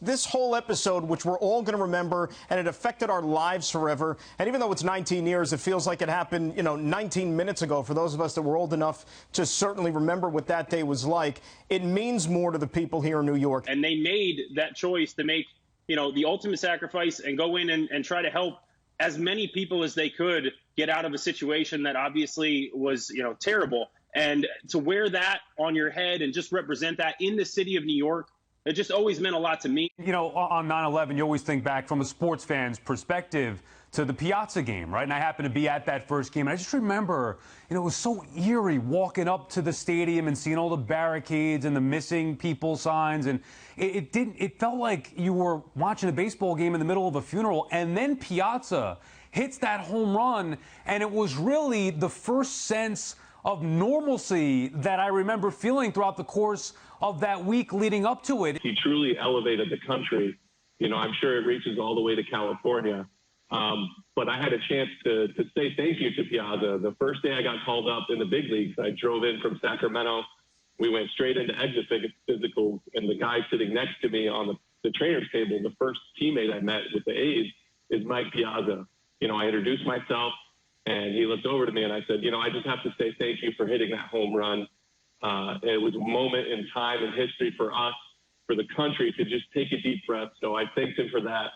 this whole episode, which we're all going to remember, and it affected our lives forever. And even though it's 19 years, it feels like it happened, 19 minutes ago. For those of us that were old enough to certainly remember what that day was like, it means more to the people here in New York. And they made that choice to make, the ultimate sacrifice and go in and try to help as many people as they could get out of a situation that obviously was, terrible. And to wear that on your head and just represent that in the city of New York, it just always meant a lot to me. On 9/11, you always think back from a sports fan's perspective to the Piazza game, right? And I happened to be at that first game. And I just remember, it was so eerie walking up to the stadium and seeing all the barricades and the missing people signs. And it felt like you were watching a baseball game in the middle of a funeral. And then Piazza hits that home run. And it was really the first sense of normalcy that I remember feeling throughout the course of that week leading up to it. He truly elevated the country. I'm sure it reaches all the way to California. But I had a chance to say thank you to Piazza. The first day I got called up in the big leagues, I drove in from Sacramento. We went straight into exit physicals, and the guy sitting next to me on the trainer's table, the first teammate I met with the A's, is Mike Piazza. I introduced myself, and he looked over to me, and I said, I just have to say thank you for hitting that home run. It was a moment in time and history for us, for the country, to just take a deep breath. So I thanked him for that.